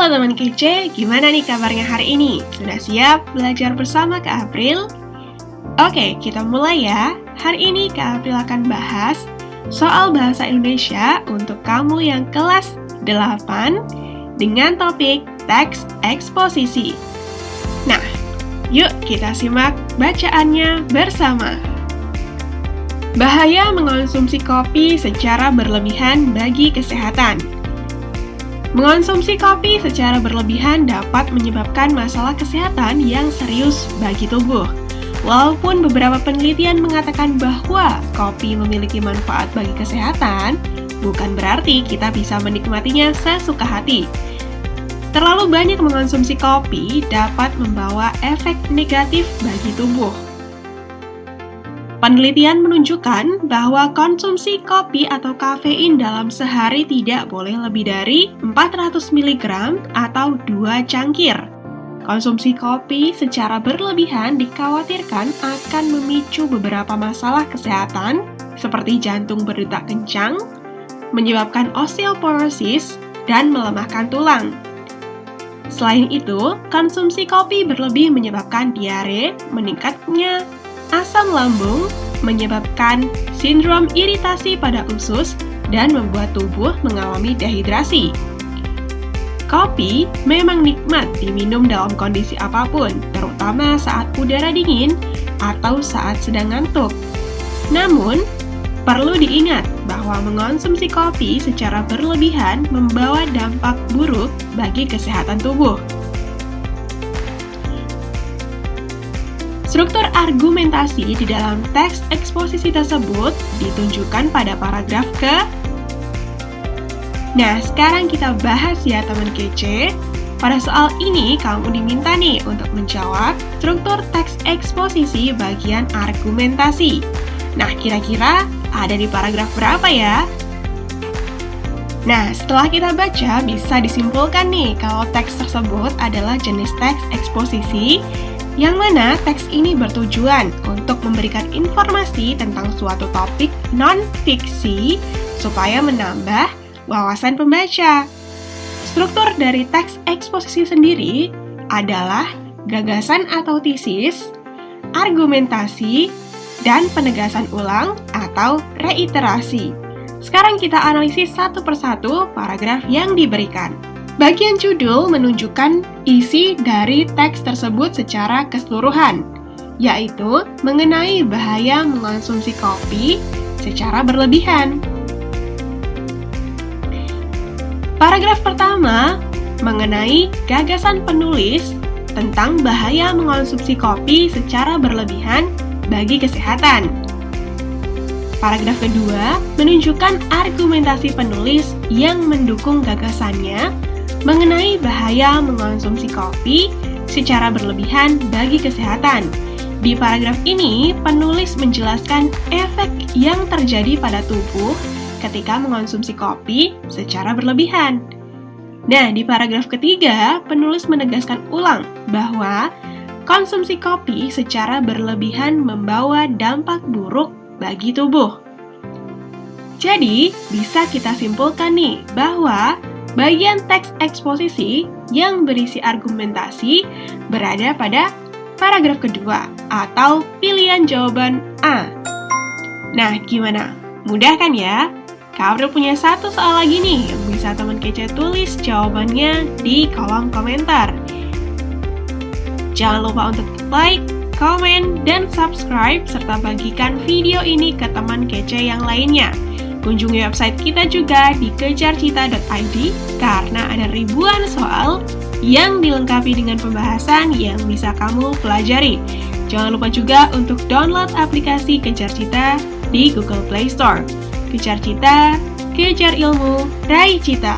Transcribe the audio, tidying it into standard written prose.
Halo teman kece, gimana nih kabarnya hari ini? Sudah siap belajar bersama Kak April? Oke, kita mulai ya. Hari ini Kak April akan bahas soal bahasa Indonesia untuk kamu yang kelas 8 dengan topik teks eksposisi. Nah, yuk kita simak bacaannya bersama. Bahaya mengonsumsi kopi secara berlebihan bagi kesehatan. Mengonsumsi kopi secara berlebihan dapat menyebabkan masalah kesehatan yang serius bagi tubuh. Walaupun beberapa penelitian mengatakan bahwa kopi memiliki manfaat bagi kesehatan, bukan berarti kita bisa menikmatinya sesuka hati. Terlalu banyak mengonsumsi kopi dapat membawa efek negatif bagi tubuh. Penelitian menunjukkan bahwa konsumsi kopi atau kafein dalam sehari tidak boleh lebih dari 400 mg atau 2 cangkir. Konsumsi kopi secara berlebihan dikhawatirkan akan memicu beberapa masalah kesehatan seperti jantung berdetak kencang, menyebabkan osteoporosis, dan melemahkan tulang. Selain itu, konsumsi kopi berlebih menyebabkan diare, meningkatnya asam lambung, menyebabkan sindrom iritasi pada usus, dan membuat tubuh mengalami dehidrasi. Kopi memang nikmat diminum dalam kondisi apapun, terutama saat udara dingin atau saat sedang ngantuk. Namun, perlu diingat bahwa mengonsumsi kopi secara berlebihan membawa dampak buruk bagi kesehatan tubuh. Struktur argumentasi di dalam teks eksposisi tersebut ditunjukkan pada paragraf ke. Nah, sekarang kita bahas ya teman kece. Pada soal ini, kamu diminta nih untuk menjawab struktur teks eksposisi bagian argumentasi. Nah, kira-kira ada di paragraf berapa ya? Nah, setelah kita baca, bisa disimpulkan nih kalau teks tersebut adalah jenis teks eksposisi yang mana teks ini bertujuan untuk memberikan informasi tentang suatu topik non-fiksi supaya menambah wawasan pembaca. Struktur dari teks eksposisi sendiri adalah gagasan atau tesis, argumentasi, dan penegasan ulang atau reiterasi. Sekarang kita analisis satu persatu paragraf yang diberikan. Bagian judul menunjukkan isi dari teks tersebut secara keseluruhan, yaitu mengenai bahaya mengonsumsi kopi secara berlebihan. Paragraf pertama mengenai gagasan penulis tentang bahaya mengonsumsi kopi secara berlebihan bagi kesehatan. Paragraf kedua menunjukkan argumentasi penulis yang mendukung gagasannya mengenai bahaya mengonsumsi kopi secara berlebihan bagi kesehatan. Di paragraf ini, penulis menjelaskan efek yang terjadi pada tubuh ketika mengonsumsi kopi secara berlebihan. Nah, di paragraf ketiga, penulis menegaskan ulang bahwa konsumsi kopi secara berlebihan membawa dampak buruk bagi tubuh. Jadi, bisa kita simpulkan nih bahwa bagian teks eksposisi yang berisi argumentasi berada pada paragraf kedua atau pilihan jawaban A. Nah, gimana? Mudah kan ya? Kak April punya satu soal lagi nih yang bisa teman kece tulis jawabannya di kolom komentar. Jangan lupa untuk like, komen, dan subscribe serta bagikan video ini ke teman kece yang lainnya. Kunjungi website kita juga di kejarcita.id karena ada ribuan soal yang dilengkapi dengan pembahasan yang bisa kamu pelajari. Jangan lupa juga untuk download aplikasi Kejar Cita di Google Play Store. Kejar Cita, kejar ilmu, raih cita.